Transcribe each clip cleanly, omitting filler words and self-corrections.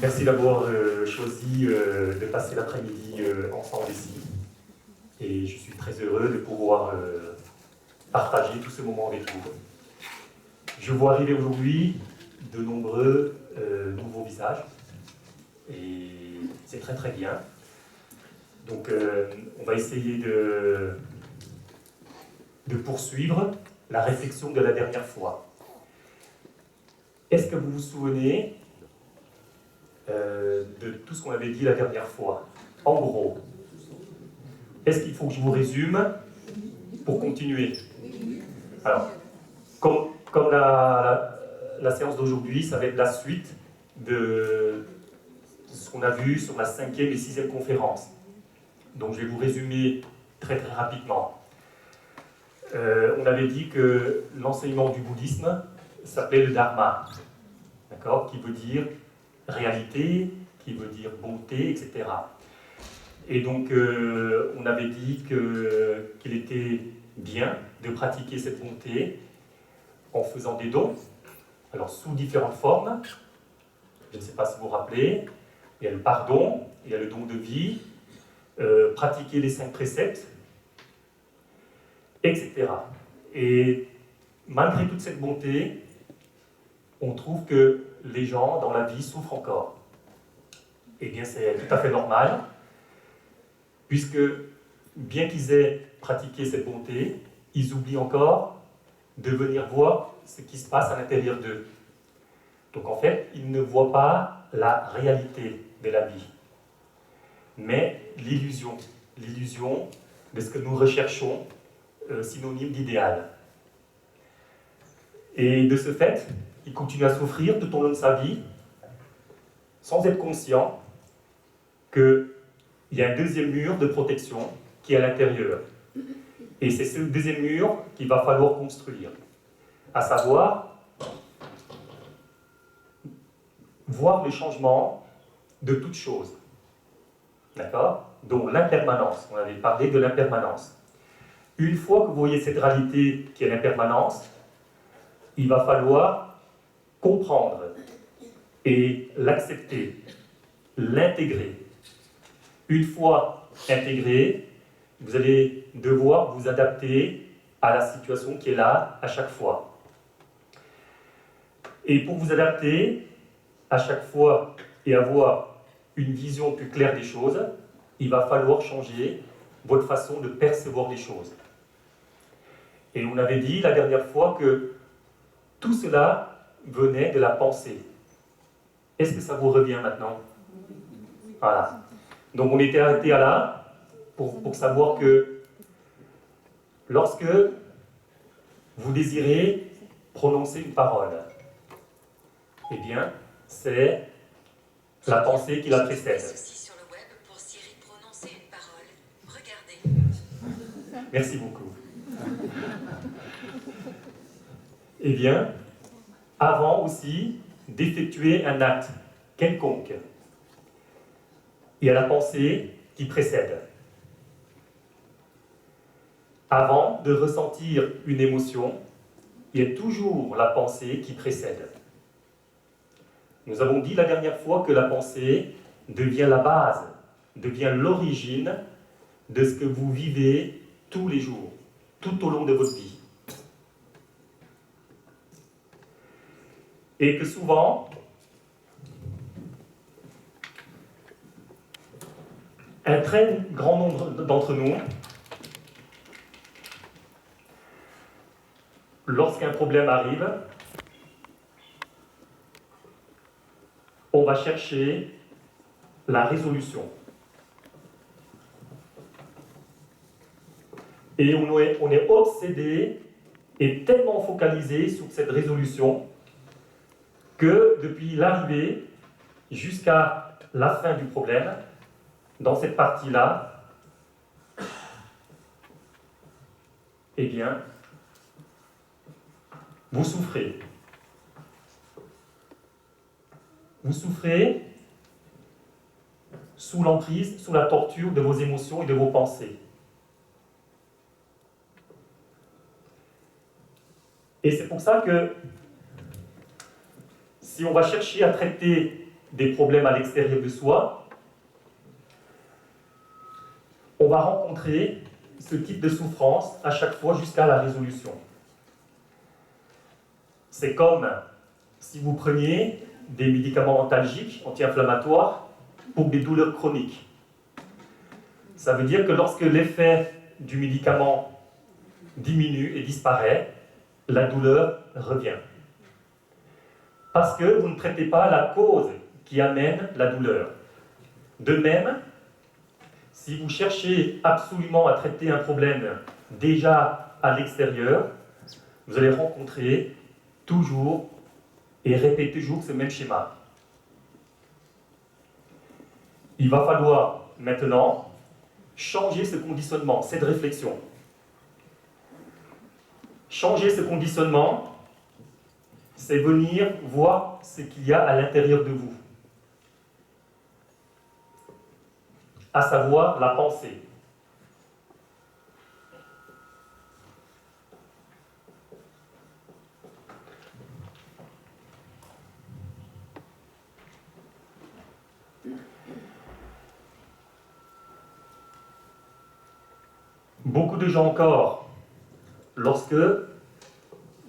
Merci d'avoir choisi de passer l'après-midi ensemble ici. Et je suis très heureux de pouvoir partager tout ce moment avec vous. Je vois arriver aujourd'hui de nombreux nouveaux visages. Et c'est très très bien. Donc on va essayer de poursuivre la réflexion de la dernière fois. Est-ce que vous vous souvenez de tout ce qu'on avait dit la dernière fois? En gros, est-ce qu'il faut que je vous résume pour continuer? Alors, comme la séance d'aujourd'hui, ça va être la suite de ce qu'on a vu sur la 5e et 6e conférence. Donc je vais vous résumer très très rapidement. On avait dit que l'enseignement du bouddhisme s'appelait le dharma, d'accord, qui veut dire réalité, qui veut dire bonté, etc. Et donc on avait dit qu'il était bien de pratiquer cette bonté en faisant des dons, alors sous différentes formes. Je ne sais pas si vous vous rappelez, il y a le pardon, il y a le don de vie, pratiquer les 5 préceptes, etc. Et malgré toute cette bonté, on trouve que les gens dans la vie souffrent encore. Eh bien, c'est tout à fait normal, puisque bien qu'ils aient pratiqué cette bonté, ils oublient encore de venir voir ce qui se passe à l'intérieur d'eux. Donc en fait, ils ne voient pas la réalité de la vie, mais l'illusion de ce que nous recherchons, synonyme d'idéal. Et de ce fait, il continue à souffrir tout au long de sa vie, sans être conscient qu'il y a un deuxième mur de protection qui est à l'intérieur. Et c'est ce deuxième mur qu'il va falloir construire, à savoir voir le changement de toute chose. D'accord? Donc l'impermanence, on avait parlé de l'impermanence. Une fois que vous voyez cette réalité qui est l'impermanence, il va falloir comprendre et l'accepter, l'intégrer. Une fois intégré, vous allez devoir vous adapter à la situation qui est là à chaque fois. Et pour vous adapter à chaque fois et avoir une vision plus claire des choses, il va falloir changer votre façon de percevoir les choses. Et on avait dit la dernière fois que tout cela venait de la pensée. Est-ce que ça vous revient maintenant? Voilà. Donc on était arrêté à là pour savoir que lorsque vous désirez prononcer une parole, eh bien, c'est la pensée qui la précède. Merci beaucoup. Eh bien, avant aussi d'effectuer un acte quelconque, il y a la pensée qui précède. Avant de ressentir une émotion, il y a toujours la pensée qui précède. Nous avons dit la dernière fois que la pensée devient la base, devient l'origine de ce que vous vivez tous les jours, tout au long de votre vie. Et que souvent, un très grand nombre d'entre nous, lorsqu'un problème arrive, on va chercher la résolution. Et on est obsédé et tellement focalisé sur cette résolution que depuis l'arrivée jusqu'à la fin du problème, dans cette partie-là, eh bien, vous souffrez. Vous souffrez sous l'emprise, sous la torture de vos émotions et de vos pensées. Et c'est pour ça que si on va chercher à traiter des problèmes à l'extérieur de soi, on va rencontrer ce type de souffrance à chaque fois jusqu'à la résolution. C'est comme si vous preniez des médicaments antalgiques, anti-inflammatoires, pour des douleurs chroniques. Ça veut dire que lorsque l'effet du médicament diminue et disparaît, la douleur revient. Parce que vous ne traitez pas la cause qui amène la douleur. De même, si vous cherchez absolument à traiter un problème déjà à l'extérieur, vous allez rencontrer toujours et répéter toujours ce même schéma. Il va falloir maintenant changer ce conditionnement, cette réflexion. Changer ce conditionnement, c'est venir voir ce qu'il y a à l'intérieur de vous, à savoir la pensée. Beaucoup de gens encore, lorsque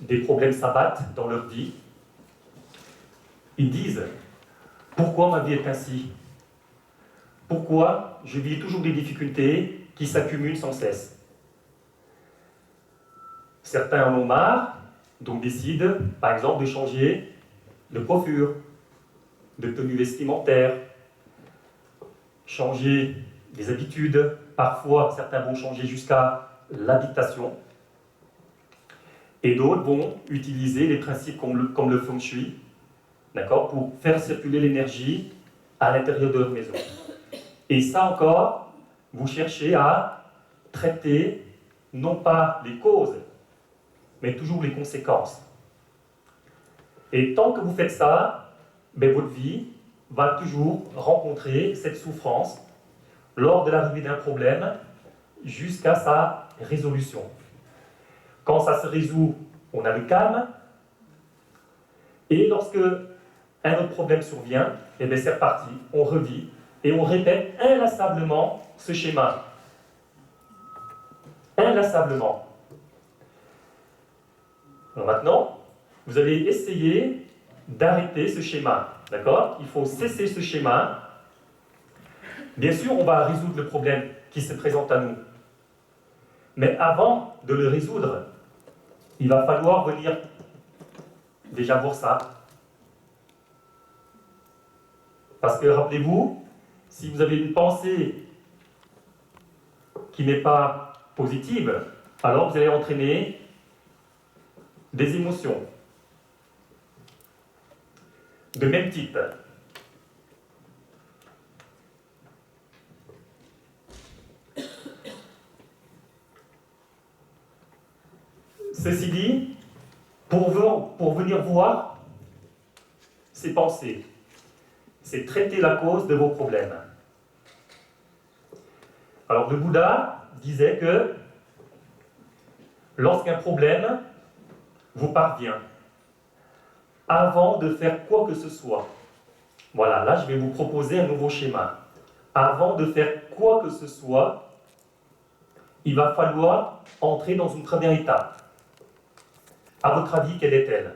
des problèmes s'abattent dans leur vie, ils disent « Pourquoi ma vie est ainsi ? Pourquoi je vis toujours des difficultés qui s'accumulent sans cesse ?» Certains en ont marre, donc décident, par exemple, de changer de coiffure, de tenue vestimentaire, changer des habitudes. Parfois, certains vont changer jusqu'à l'habitation. Et d'autres vont utiliser les principes comme le feng shui, d'accord, pour faire circuler l'énergie à l'intérieur de leur maison. Et ça encore, vous cherchez à traiter non pas les causes, mais toujours les conséquences. Et tant que vous faites ça, ben votre vie va toujours rencontrer cette souffrance lors de l'arrivée d'un problème jusqu'à sa résolution. Quand ça se résout, on a le calme. Et lorsque un autre problème survient, eh bien c'est reparti, on revit et on répète inlassablement ce schéma. Inlassablement. Alors maintenant, vous allez essayer d'arrêter ce schéma. D'accord ? Il faut cesser ce schéma. Bien sûr, on va résoudre le problème qui se présente à nous. Mais avant de le résoudre, il va falloir venir déjà voir ça. Parce que rappelez-vous, si vous avez une pensée qui n'est pas positive, alors vous allez entraîner des émotions de même type. Ceci dit, pour venir voir ces pensées, c'est traiter la cause de vos problèmes. Alors le Bouddha disait que lorsqu'un problème vous parvient, avant de faire quoi que ce soit, voilà, là je vais vous proposer un nouveau schéma. Avant de faire quoi que ce soit, il va falloir entrer dans une première étape. À votre avis, quelle est-elle ?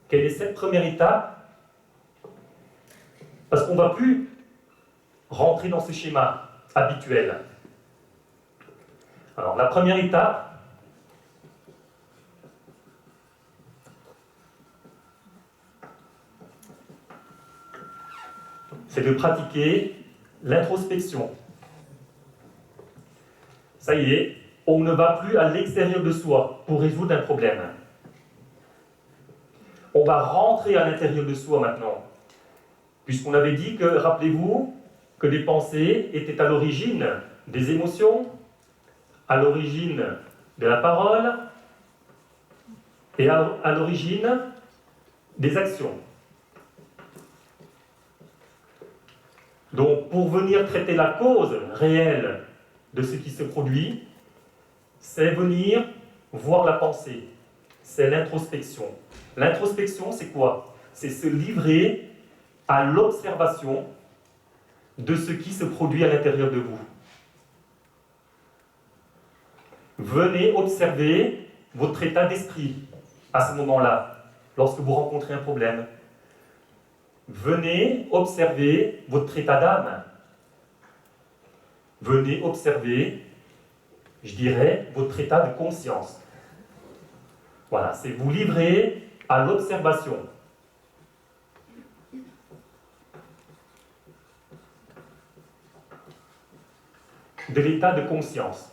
Quelle est cette première étape ? Parce qu'on ne va plus rentrer dans ce schéma habituel. Alors, la première étape, c'est de pratiquer l'introspection. Ça y est, on ne va plus à l'extérieur de soi pour résoudre un problème. On va rentrer à l'intérieur de soi maintenant. Puisqu'on avait dit que, rappelez-vous, que les pensées étaient à l'origine des émotions, à l'origine de la parole et à l'origine des actions. Donc, pour venir traiter la cause réelle de ce qui se produit, c'est venir voir la pensée. C'est l'introspection. L'introspection, c'est quoi ? c'est se livrer à l'observation de ce qui se produit à l'intérieur de vous. Venez observer votre état d'esprit à ce moment-là, lorsque vous rencontrez un problème. Venez observer votre état d'âme. Venez observer, je dirais, votre état de conscience. Voilà, c'est vous livrer à l'observation. De l'état de conscience.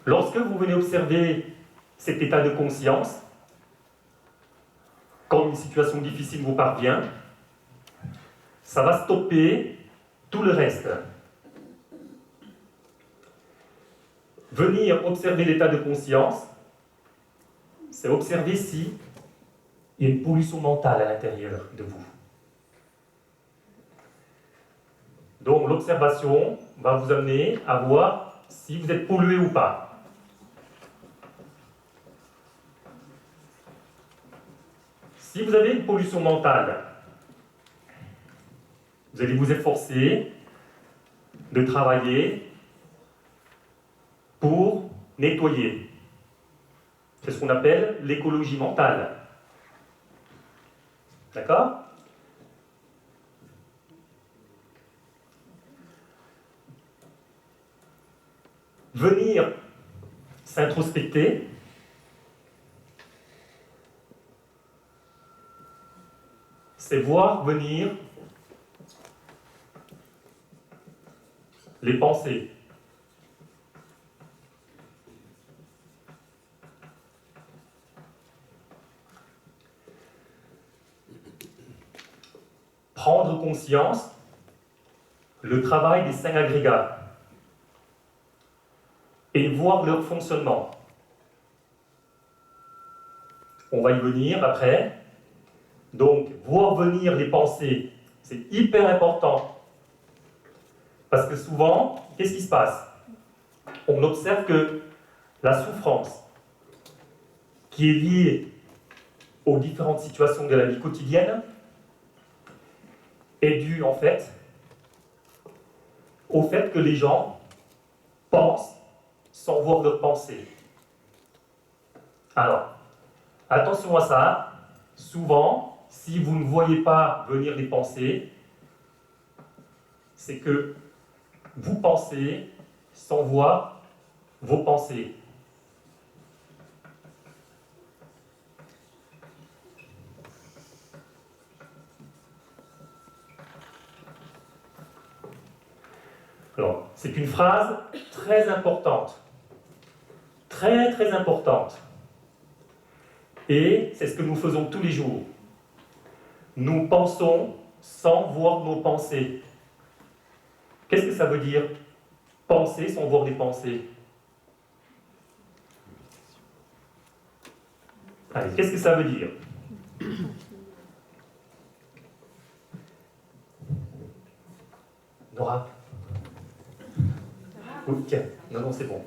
Lorsque vous venez observer cet état de conscience, quand une situation difficile vous parvient, ça va stopper tout le reste. Venir observer l'état de conscience, c'est observer si il y a une pollution mentale à l'intérieur de vous. Donc l'observation va vous amener à voir si vous êtes pollué ou pas. Si vous avez une pollution mentale, vous allez vous efforcer de travailler pour nettoyer. C'est ce qu'on appelle l'écologie mentale. D'accord ? Venir s'introspecter, c'est voir venir les pensées. Prendre conscience, le travail des 5 agrégats, et voir leur fonctionnement. On va y venir après. Donc, voir venir les pensées, c'est hyper important. Parce que souvent, qu'est-ce qui se passe? On observe que la souffrance qui est liée aux différentes situations de la vie quotidienne est due, en fait, au fait que les gens pensent sans voir leurs pensées. Alors, attention à ça. Souvent, si vous ne voyez pas venir les pensées, c'est que vous pensez sans voir vos pensées. Alors, c'est une phrase très importante. Très, très importante. Et c'est ce que nous faisons tous les jours. Nous pensons sans voir nos pensées. Qu'est-ce que ça veut dire, penser sans voir des pensées? Allez, qu'est-ce que ça veut dire? Nora? Oui, tiens. Non, c'est bon.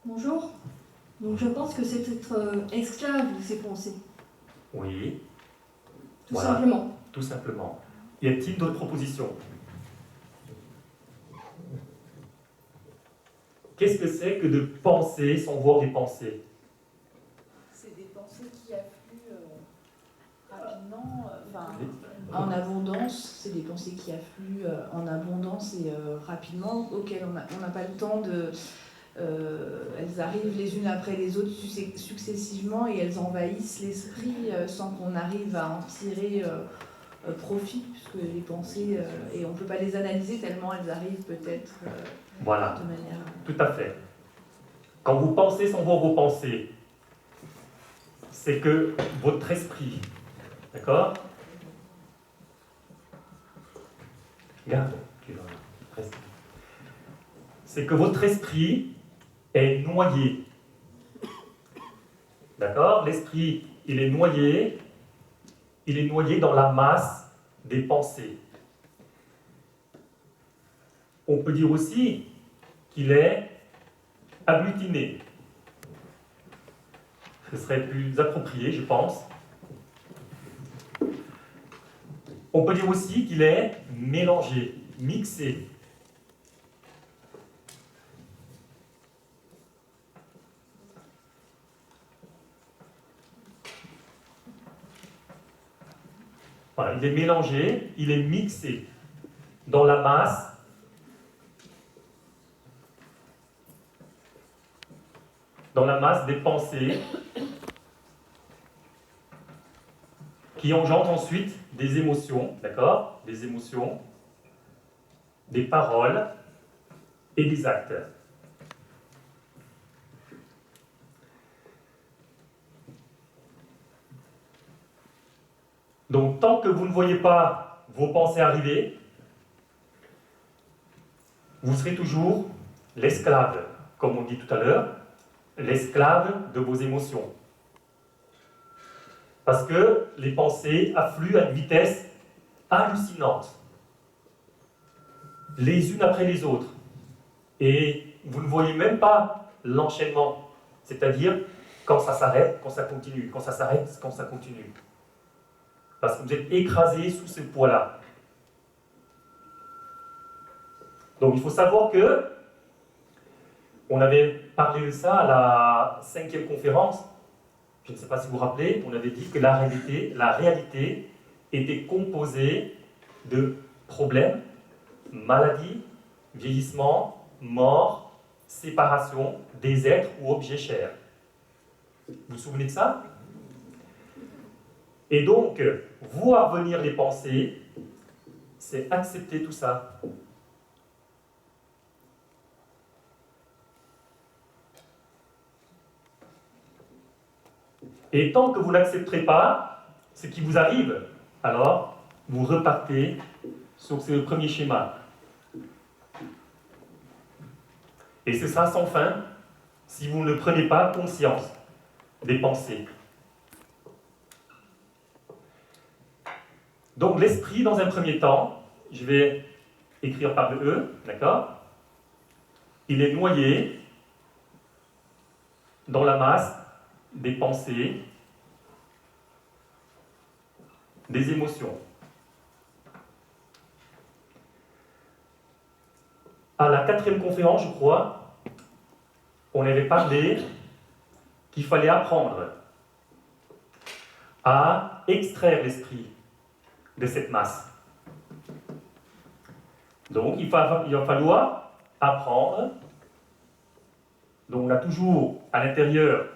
Bonjour. Donc je pense que c'est être esclave de ses pensées. Oui. Tout simplement. Tout simplement. Y a-t-il d'autres propositions? Qu'est-ce que c'est que de penser sans voir des pensées? C'est des pensées qui affluent rapidement, en abondance. C'est des pensées qui affluent en abondance et rapidement, auxquelles on n'a pas le temps de... elles arrivent les unes après les autres successivement et elles envahissent l'esprit sans qu'on arrive à en tirer profit, puisque les pensées, et on ne peut pas les analyser tellement elles arrivent peut-être Voilà. de manière... Tout à fait. Quand vous pensez sans voir vos pensées, c'est que votre esprit, d'accord? Garde, tu vas rester. C'est que votre esprit est noyé. D'accord? L'esprit, il est noyé dans la masse des pensées. On peut dire aussi qu'il est agglutiné. Ce serait plus approprié, je pense. On peut dire aussi qu'il est mélangé, mixé. Voilà, il est mélangé, il est mixé dans la masse des pensées qui engendrent ensuite des émotions, d'accord? Des émotions, des paroles et des actes. Donc, tant que vous ne voyez pas vos pensées arriver, vous serez toujours l'esclave, comme on dit tout à l'heure, l'esclave de vos émotions. Parce que les pensées affluent à une vitesse hallucinante, les unes après les autres. Et vous ne voyez même pas l'enchaînement, c'est-à-dire quand ça s'arrête, quand ça continue, quand ça s'arrête, quand ça continue. Parce que vous êtes écrasé sous ce poids-là. Donc il faut savoir que, on avait parlé de ça à la 5e conférence, je ne sais pas si vous vous rappelez, on avait dit que la réalité était composée de problèmes, maladies, vieillissement, mort, séparation des êtres ou objets chers. Vous vous souvenez de ça? Et donc, voir venir les pensées, c'est accepter tout ça. Et tant que vous n'accepterez pas ce qui vous arrive, alors vous repartez sur ce premier schéma. Et ce sera sans fin si vous ne prenez pas conscience des pensées. Donc l'esprit, dans un premier temps, je vais écrire par le E, d'accord? Il est noyé dans la masse des pensées, des émotions. À la 4e conférence, je crois, on avait parlé qu'il fallait apprendre à extraire l'esprit de cette masse. Donc, il va falloir apprendre. Donc, on a toujours à l'intérieur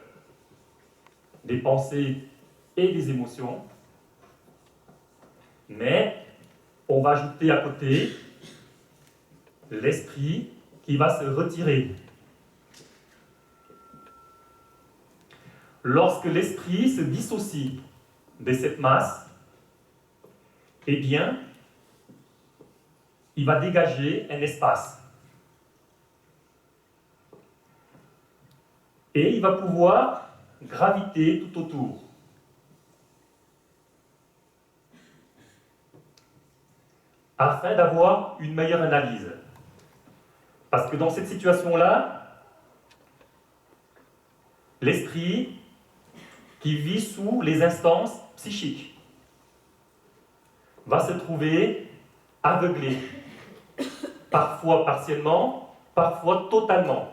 des pensées et des émotions, mais on va ajouter à côté l'esprit qui va se retirer. Lorsque l'esprit se dissocie de cette masse, eh bien, il va dégager un espace. Et il va pouvoir graviter tout autour. Afin d'avoir une meilleure analyse. Parce que dans cette situation-là, l'esprit qui vit sous les instances psychiques va se trouver aveuglé, parfois partiellement, parfois totalement.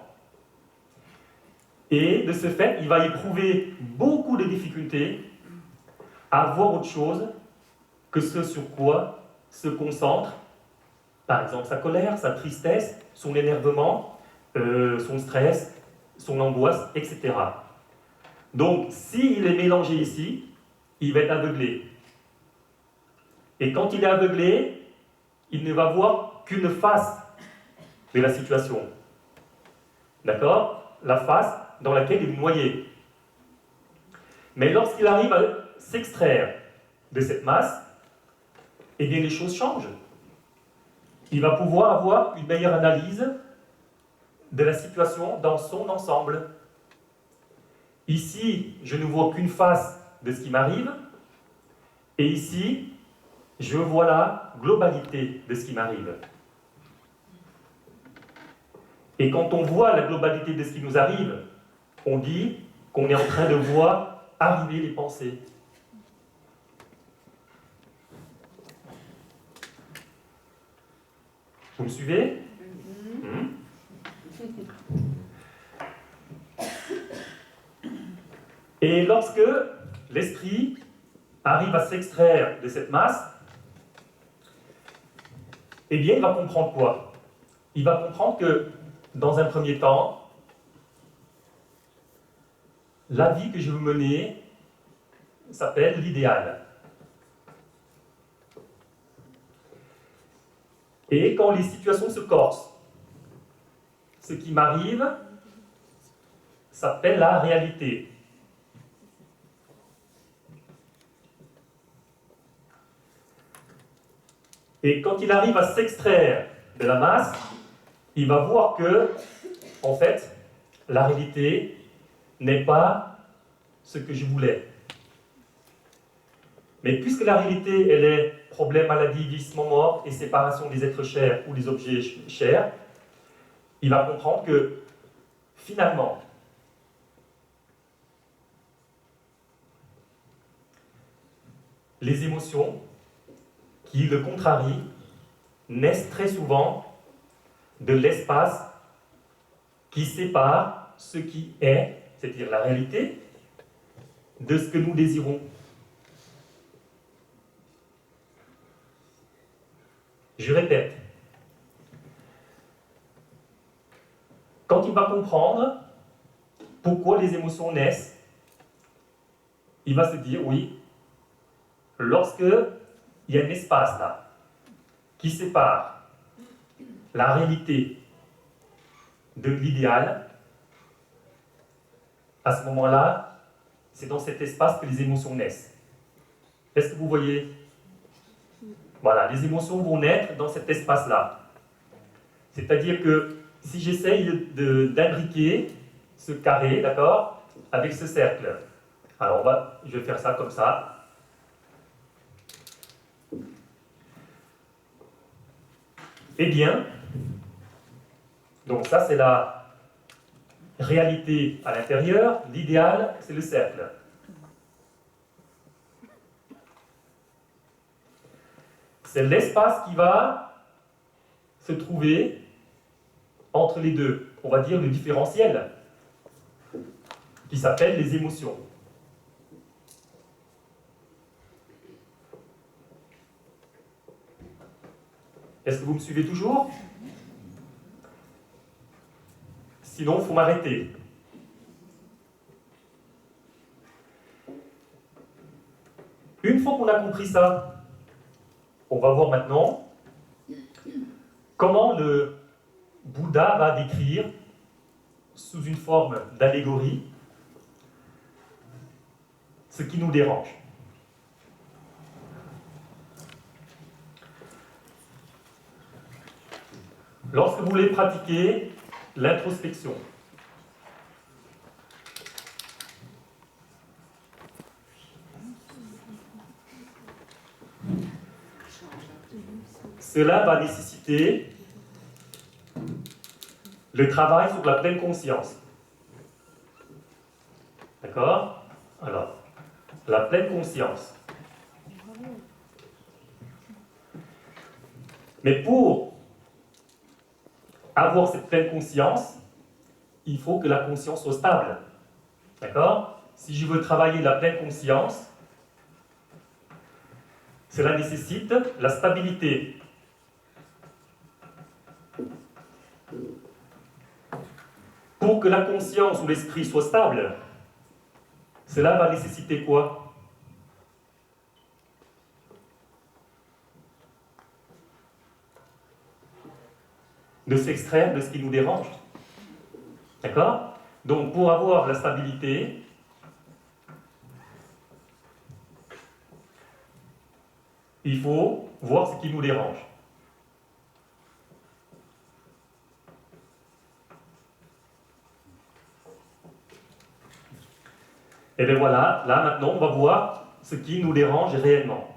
Et de ce fait, il va éprouver beaucoup de difficultés à voir autre chose que ce sur quoi se concentre, par exemple sa colère, sa tristesse, son énervement, son stress, son angoisse, etc. Donc, s'il est mélangé ici, il va être aveuglé. Et quand il est aveuglé, il ne va voir qu'une face de la situation. D'accord? La face dans laquelle il est noyé. Mais lorsqu'il arrive à s'extraire de cette masse, eh bien les choses changent. Il va pouvoir avoir une meilleure analyse de la situation dans son ensemble. Ici, je ne vois qu'une face de ce qui m'arrive, et ici, je vois la globalité de ce qui m'arrive. Et quand on voit la globalité de ce qui nous arrive, on dit qu'on est en train de voir arriver les pensées. Vous me suivez? Et lorsque l'esprit arrive à s'extraire de cette masse, eh bien, il va comprendre quoi? Il va comprendre que, dans un premier temps, la vie que je veux mener s'appelle l'idéal. Et quand les situations se corsent, ce qui m'arrive s'appelle la réalité. Et quand il arrive à s'extraire de la masse, il va voir que, en fait, la réalité n'est pas ce que je voulais. Mais puisque la réalité, elle est problème, maladie, vieillissement, mort et séparation des êtres chers ou des objets chers, il va comprendre que, finalement, les émotions qui le contrarient naissent très souvent de l'espace qui sépare ce qui est, c'est-à-dire la réalité, de ce que nous désirons. Je répète, quand il va comprendre pourquoi les émotions naissent, il va se dire, oui, lorsque il y a un espace là, qui sépare la réalité de l'idéal, à ce moment-là, c'est dans cet espace que les émotions naissent. Est-ce que vous voyez? Voilà, les émotions vont naître dans cet espace-là. C'est-à-dire que si j'essaye d'imbriquer ce carré, d'accord, avec ce cercle, alors je vais faire ça comme ça. Eh bien, donc ça c'est la réalité à l'intérieur, l'idéal c'est le cercle. C'est l'espace qui va se trouver entre les deux. On va dire le différentiel, qui s'appelle les émotions. Est-ce que vous me suivez toujours? Sinon, il faut m'arrêter. Une fois qu'on a compris ça, on va voir maintenant comment le Bouddha va décrire, sous une forme d'allégorie, ce qui nous dérange. Lorsque vous voulez pratiquer l'introspection, cela va nécessiter le travail sur la pleine conscience. D'accord? Alors, la pleine conscience. Mais pour avoir cette pleine conscience, il faut que la conscience soit stable. D'accord? Si je veux travailler la pleine conscience, cela nécessite la stabilité. Pour que la conscience ou l'esprit soit stable, cela va nécessiter quoi? De s'extraire de ce qui nous dérange. D'accord? Donc, pour avoir la stabilité, il faut voir ce qui nous dérange. Et bien voilà, là maintenant on va voir ce qui nous dérange réellement.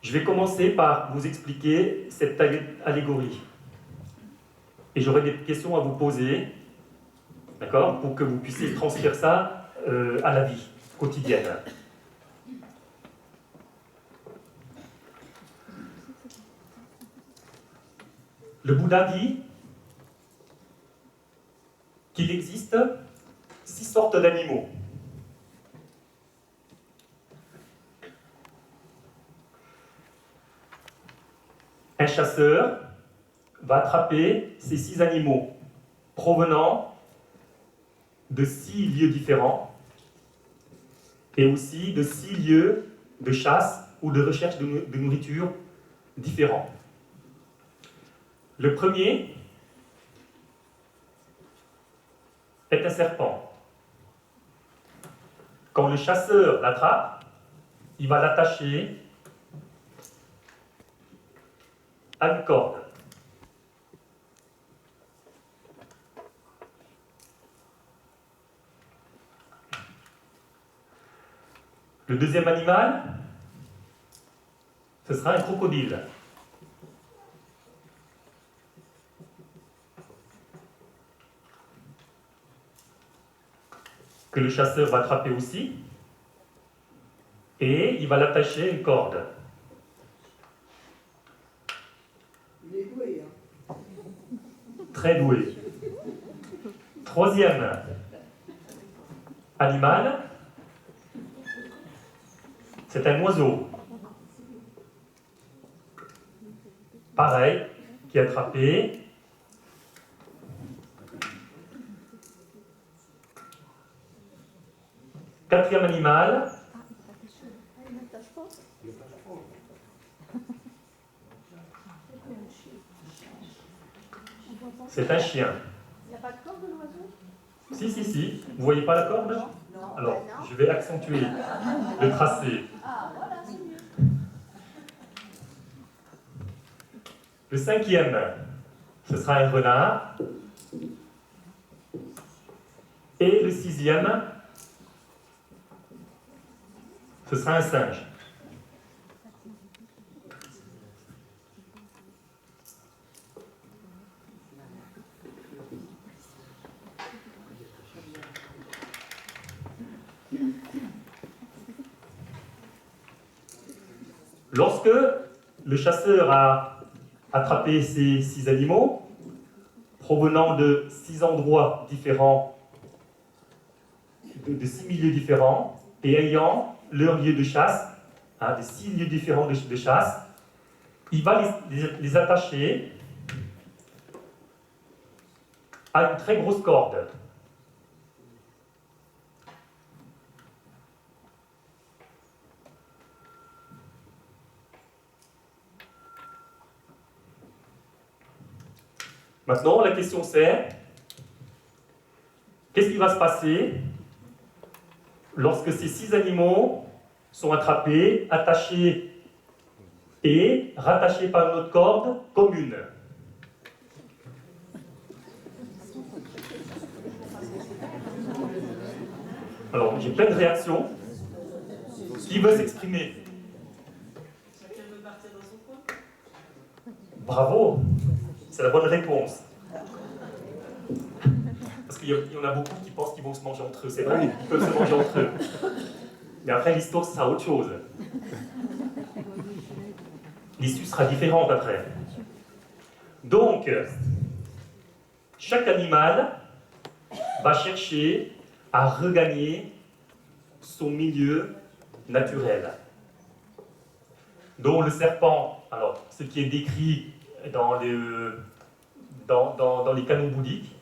Je vais commencer par vous expliquer cette allégorie. Et j'aurai des questions à vous poser, d'accord, pour que vous puissiez transférer ça à la vie quotidienne. Le Bouddha dit qu'il existe 6 sortes d'animaux. Un chasseur va attraper ces 6 animaux provenant de 6 lieux différents et aussi de 6 lieux de chasse ou de recherche de nourriture différents. Le premier est un serpent. Quand le chasseur l'attrape, il va l'attacher à une corde. Le deuxième animal, ce sera un crocodile. Que le chasseur va attraper aussi, et il va l'attacher à une corde. Il est doué, hein. Très doué. Troisième animal, c'est un oiseau. Pareil, qui est attrapé. Quatrième animal, c'est un chien. Il n'y a pas de corde de l'oiseau? Si. Vous voyez pas la corde? Non. Alors, je vais accentuer le tracé. Ah, voilà, c'est mieux. Le cinquième, ce sera un renard. Et le sixième, ce sera un singe. Lorsque le chasseur a attrapé ces 6 animaux, provenant de 6 endroits différents, de 6 milieux différents, et ayant leur lieu de chasse, de 6 lieux différents de chasse, il va les attacher à une très grosse corde. Maintenant, la question c'est, qu'est-ce qui va se passer lorsque ces 6 animaux sont attrapés, attachés et rattachés par une autre corde commune? Alors, j'ai plein de réactions. Qui veut s'exprimer? Chacun veut partir dans son coin. Bravo, c'est la bonne réponse. Parce qu'il y en a beaucoup qui pensent qu'ils vont se manger entre eux. C'est vrai, ils peuvent se manger entre eux. Mais après, l'histoire, ça sera autre chose. L'issue sera différente après. Donc, chaque animal va chercher à regagner son milieu naturel. Donc le serpent, alors ce qui est décrit dans les canons bouddhiques,